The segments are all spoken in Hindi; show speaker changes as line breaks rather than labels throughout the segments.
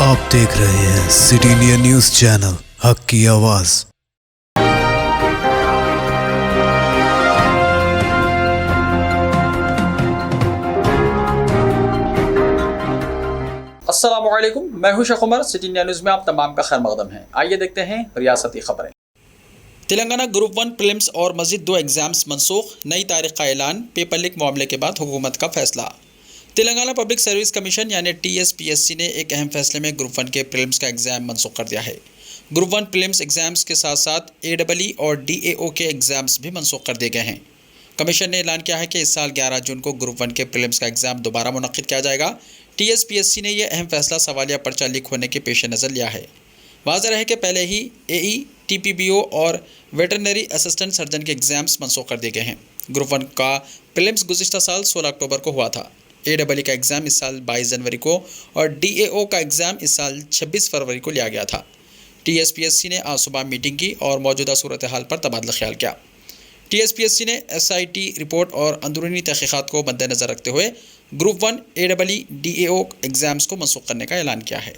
आप देख रहे हैं सिटी इंडिया न्यूज़ चैनल हक की आवाज़।
अस्सलामुअलैकुम, मैं हूं Sheikh Umar. City India News में आप तमाम का खैर मकदम है। आइए देखते हैं रियासती खबरें। तेलंगाना ग्रुप 1 प्रीलिम्स और मज़ीद 2 एग्ज़ाम्स मनसूख, नई तारीख का ऐलान, पेपर लीक मामले के बाद हुकूमत का फैसला। तेलंगाना पब्लिक सर्विस कमीशन यानी TSPSC ने एक अहम फैसले में ग्रुप 1 के प्रीलिम्स का एग्ज़ाम मनसूख कर दिया है। ग्रुप 1 प्रीलिम्स एग्ज़ाम्स के साथ साथ AEE और DAO के एग्ज़ाम्स भी मनसूख कर दिए गए हैं। कमीशन ने ऐलान किया है कि इस साल 11 जून को ग्रुप 1 के प्रीलिम्स का एग्ज़ाम दोबारा मुनक्किद किया जाएगा। TSPSC ने यह अहम फैसला सवालिया पर्चा लीक होने के पेश नज़र लिया है। वाज़ेह है कि पहले ही AE, TPBO और वेटरनरी असिस्टेंट सर्जन के एग्ज़ाम्स मनसूख कर दिए गए हैं। ग्रुप 1 का प्रीलिम्स गुज़िश्ता साल 16 अक्टूबर को हुआ था। AEE का एग्ज़ाम इस साल 22 जनवरी को और DAO का एग्ज़ाम इस साल 26 फरवरी को लिया गया था। TSPSC ने आज सुबह मीटिंग की और मौजूदा सूरत हाल पर तबादला ख्याल किया। TSPSC ने SIT रिपोर्ट और अंदरूनी तहक़ीक़ात को मद्देनज़र रखते हुए ग्रुप 1 AEE DAO एग्ज़ाम्स को मनसूख करने का ऐलान किया है।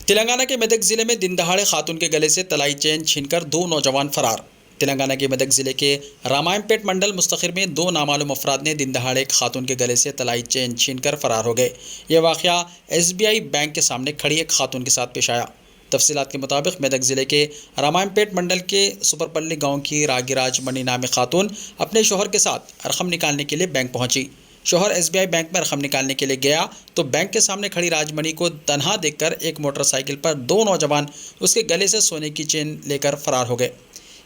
तेलंगाना के मेदक ज़िले में दिन दहाड़े खातून के गले से तलाई चेन छीनकर 2 नौजवान फरार। तेलंगाना के मेदक ज़िले के रामायणपेट मंडल मुस्तखिर में 2 नामालूम अफराद ने दिन दहाड़े एक खातून के गले से तलाई चेन छीनकर फरार हो गए। यह वाक़या SBI बैंक के सामने खड़ी एक खातून के साथ पेश आया। तफसीलात के मुताबिक मेदक ज़िले के रामायणपेट मंडल के सुपरपल्ली गांव की रागिराज मणि नामी खातून अपने शोहर के साथ रकम निकालने के लिए बैंक पहुंची। शोहर SBI बैंक में रकम निकालने के लिए गया तो बैंक के सामने खड़ी राजमणि को तन्हा देखकर एक मोटरसाइकिल पर 2 नौजवान उसके गले से सोने की चेन लेकर फरार हो गए।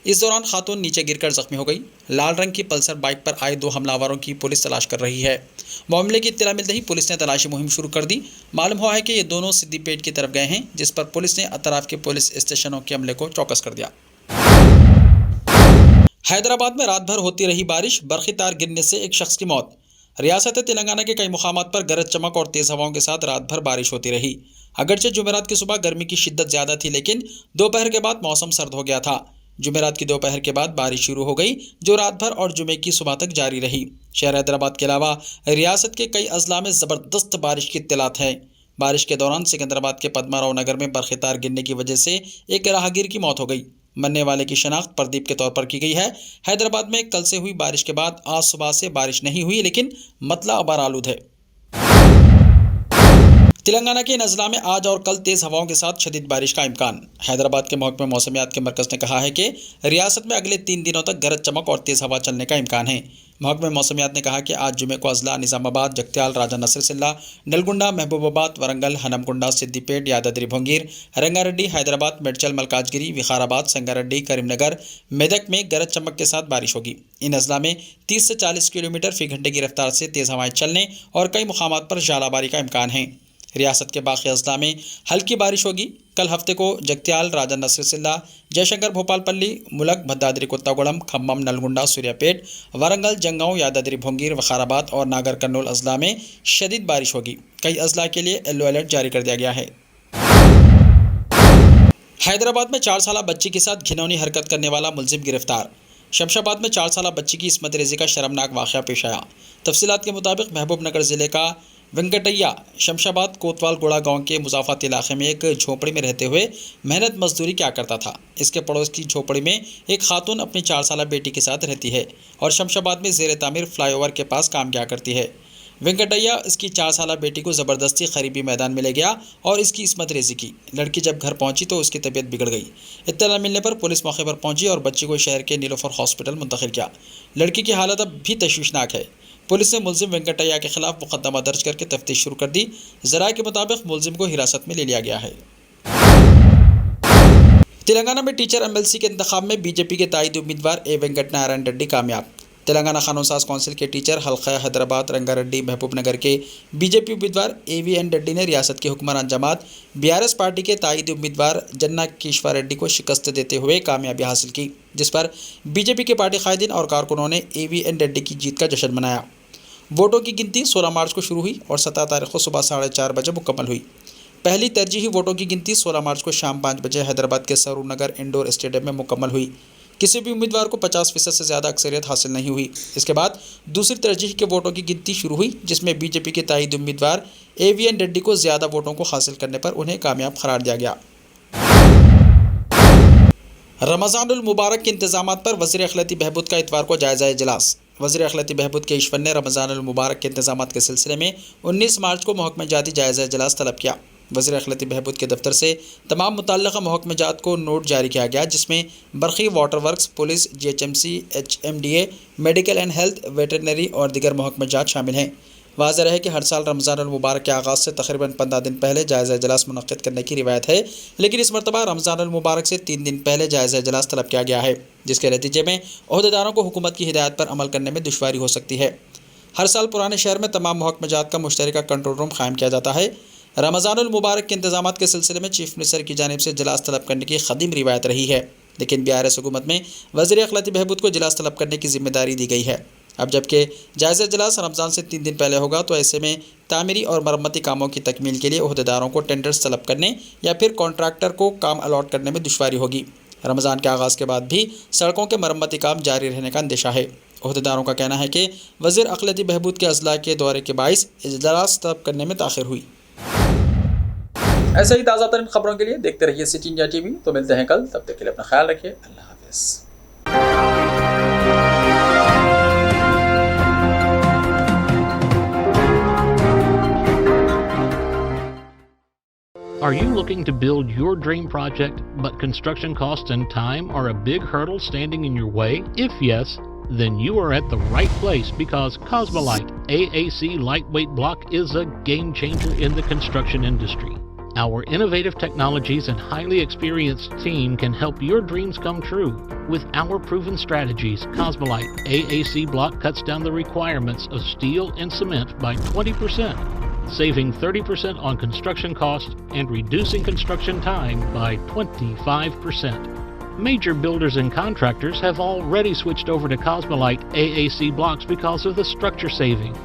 इस दौरान खातून नीचे गिरकर जख्मी हो गई। लाल रंग की पल्सर बाइक पर आए 2 हमलावरों की पुलिस तलाश कर रही है। मामले की इत्तला मिलते ही पुलिस ने तलाशी मुहिम शुरू कर दी। मालूम हुआ है कि ये दोनों सिद्दीपेट की तरफ गए हैं, जिस पर पुलिस ने अतराफ के पुलिस स्टेशनों के अमले को चौकस कर दिया। हैदराबाद में रात भर होती रही बारिश, बरक़ी तार गिरने से एक शख्स की मौत। रियासत तेलंगाना के कई मुकामात पर गरज चमक और तेज़ हवाओं के साथ रात भर बारिश होती रही। अगरचे जुमेरात की सुबह गर्मी की शिद्दत ज़्यादा थी, लेकिन दोपहर के बाद मौसम सर्द हो गया था। जुमेरात की दोपहर के बाद बारिश शुरू हो गई, जो रात भर और जुमे की सुबह तक जारी रही। शहर हैदराबाद के अलावा रियासत के कई अजला में ज़बरदस्त बारिश की इत्तलात हैं। बारिश के दौरान सिकंदराबाद के पद्माराव नगर में बरक़ी तार गिरने की वजह से एक राहगीर की मौत हो गई। मरने वाले की शनाख्त प्रदीप के तौर पर की गई है। हैदराबाद में कल से हुई बारिश के बाद आज सुबह से बारिश नहीं हुई, लेकिन मतला अबार आलूद है। तेलंगाना के इन अजला में आज और कल तेज़ हवाओं के साथ शदीद बारिश का इम्कान। हैदराबाद के महकमे मौसमियात के मरकज़ ने कहा है कि रियासत में अगले 3 दिनों तक गरज चमक और तेज़ हवा चलने का इम्कान है। महकमे मौसमियात ने कहा कि आज जुमे को अजला निज़ामाबाद, जगत्याल, राजा नसरसिल्ला, नलगुंडा, महबूबाबाद, वरंगल, हनमकुंडा, सिद्दीपेट, यादाद्री भोंगीर, रंगारेड्डी, हैदराबाद, मेडचल, मलकाजगिरी, विकाराबाद, संगारेड्डी, करीमनगर, मेदक में गरज चमक के साथ बारिश होगी। इन अजला में 30 से 40 किलोमीटर फ़ी घंटे की रफ्तार से तेज़ हवाएँ चलने और कई मुकामात पर झालाबारी का इम्कान है। रियासत के बाकी अजला में हल्की बारिश होगी। कल हफ्ते को जगत्याल, राजा नसरसिल्ला, जयशंकर, भोपालपल्ली, मुलक, भद्दाद्री कोत्तागुड़म, खम्मम, नलगुंडा, सूर्यापेट, वरंगल, जंगांव, यादाद्री भोंगीर, वखाराबाद और नागर कर्नूल अजला में शदीद बारिश होगी। कई अजला के लिए येलो अलर्ट जारी कर दिया गया है। हैदराबाद में 4 साला बच्ची के साथ घिनौनी हरकत करने वाला मुलजिम गिरफ्तार। शमशाबाद में 4 साला बच्ची की इस्मत रेज़ी का शर्मनाक वाक़या पेश आया। तफसीलात के मुताबिक महबूब नगर ज़िले का वेंकटैया शमशाबाद कोतवाल गोड़ा गांव के मुजाफत इलाके में एक झोपड़ी में रहते हुए मेहनत मजदूरी क्या करता था। इसके पड़ोस की झोपड़ी में एक खातून अपनी 4 साला बेटी के साथ रहती है और शमशाबाद में ज़ेर तामीर फ्लाईओवर के पास काम क्या करती है। वेंकटैया इसकी 4 साला बेटी को ज़बरदस्ती करीबी मैदान में ले गया और इसकी इस्मत रेज़ी की। लड़की जब घर पहुंची तो उसकी तबीयत बिगड़ गई। इत्तला मिलने पर पुलिस मौके पर पहुंची और बच्ची को शहर के नीलोफर हॉस्पिटल मुंतकिल किया। लड़की की हालत अब भी तशवीशनाक है। पुलिस ने मुलजिम वेंकटैया के खिलाफ मुकदमा दर्ज करके तफ्तीश शुरू कर दी। ज़राए के मुताबिक मुलजिम को हिरासत में ले लिया गया है। तेलंगाना में टीचर MLC के इंतखाब में BJP के ताईद उम्मीदवार A वेंकट नारायण रेड्डी कामयाब। तेलंगाना कानून साज कौंसिल के टीचर हल्का हैदराबाद, रंगारेड्डी, महबूबनगर के BJP उम्मीदवार AVN रेड्डी ने रियासत की हुक्मरान जमात BRS पार्टी के ताईद उम्मीदवार जन्ना किश्वर रेड्डी को शिकस्त देते हुए कामयाबी हासिल की, जिस पर BJP के पार्टी कायदीन और कारकुनों ने AVN रेड्डी की जीत का जश्न मनाया। वोटों की गिनती 16 मार्च को शुरू हुई और 17 तारीख को सुबह 4:30 बजे मुकम्मल हुई। पहली तरजीही वोटों की गिनती 16 मार्च को शाम 5 बजे हैदराबाद के सरूर नगर इंडोर स्टेडियम में मुकम्मल हुई। किसी भी उम्मीदवार को 50% से ज़्यादा अक्सरियत हासिल नहीं हुई। इसके बाद दूसरी तरजीह के वोटों की गिनती शुरू हुई, जिसमें बीजेपी के ताईद उम्मीदवार AVN रेड्डी को ज़्यादा वोटों को हासिल करने पर उन्हें कामयाब करार दिया गया। रमज़ानुल मुबारक के इंतजामात पर वज़ीर अखिलती बहबूद का इतवार को जायज़ा इजलास। वज़ीर अखिलती बहबूद के ईश्वर ने रमज़ानुल मुबारक के इंतजामात के सिलसिले में 19 मार्च को महकमा जाती जायज़ा इजलास तलब किया। वज़ीर अखिलती बहबूद के दफ्तर से तमाम मुतल्लिक़ा महकमा जात को नोट जारी किया गया, जिसमें बरक़ी, water works, police, GHMC, HMDA, medical and health, veterinary और दीगर महकमा जात शामिल हैं। वाज़ेह रहे कि हर साल रमज़ानुल मुबारक के आगाज़ से तकरीबन 15 दिन पहले जायज़ा इजलास मुनक़्क़िद करने की रिवायत है, लेकिन इस मरतबा रमज़ानुल मुबारक से 3 दिन पहले जायज़ा इजलास तलब किया गया है, जिसके नतीजे में ओहदेदारों को हुकूमत की हिदायत पर अमल करने में दुश्वारी हो सकती है। हर साल पुराने शहर में तमाम महकमा जात का मुश्तरका कंट्रोल रूम कायम किया जाता है। रमज़ानुल मुबारक के इंतजामात के सिलसिले में चीफ मिनिस्टर की जानिब से इजलास तलब करने की क़दीम रिवायत रही है, लेकिन BRS हुकूमत में वज़ीर अखिलती बहबूद को इजलास तलब करने की ज़िम्मेदारी दी गई है। अब जबकि जायज़ा इजलास रमज़ान से 3 दिन पहले होगा, तो ऐसे में तामीरी और मरम्मती कामों की तकमील के लिए ओहदेदारों को टेंडर्स तलब करने या फिर कॉन्ट्रैक्टर को काम अलॉट करने में दुश्वारी होगी। रमज़ान के आगाज़ के बाद भी सड़कों के मरम्मती काम जारी रहने का अंदेशा है। ओहदेदारों का कहना है कि वज़ीर अखिलती बहबूद के अज़ला के दौरे के बाइस इजलास तलब करने में ताख़िर हुई। ऐसे ही ताज़ा तरीन खबरों के लिए देखते रहिए सिटी इंडिया TV। तो मिलते हैं कल, तब तक के लिए अपना ख्याल रखिए। अल्लाह हाफ़िज़।
Are you looking to build your dream project, but construction costs and time are a big hurdle standing in your way? If yes, then you are at the right place, because Cosmolite AAC lightweight block is a game changer in the construction industry. Our innovative technologies and highly experienced team can help your dreams come true. With our proven strategies, Cosmolite AAC block cuts down the requirements of steel and cement by 20%, saving 30% on construction costs and reducing construction time by 25%. Major builders and contractors have already switched over to Cosmolite AAC blocks because of the structure saving,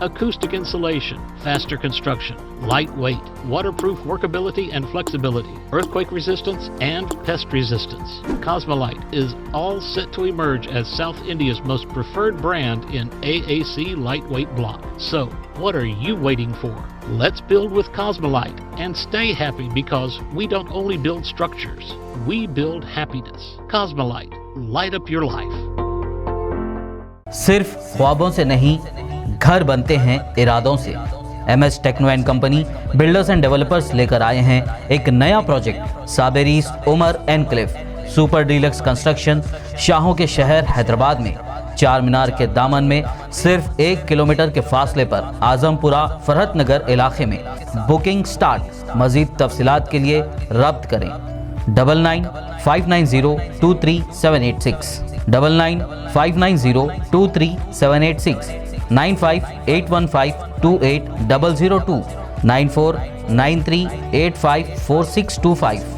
acoustic insulation, faster construction, lightweight, waterproof workability and flexibility, earthquake resistance and pest resistance. Cosmolite is all set to emerge as South India's most preferred brand in AAC lightweight block. So, what are you waiting for? Let's build with Cosmolite and stay happy, because we don't only build structures, we build happiness. Cosmolite, light up your life.
सिर्फ ख्वाबों से नहीं, घर बनते हैं इरादों से। MS techno and company builders and developers लेकर आए हैं एक नया प्रोजेक्ट, साबेरीज Umar enclave super deluxe construction, शाहों के शहर हैदराबाद में। चार मीनार के दामन में सिर्फ 1 किलोमीटर के फासले पर आजमपुरा फरहत नगर इलाके में। Booking start. मजीद तफसीलात के लिए रब्त करें 9959023786, 9959023786, 9581528002, 9493854625।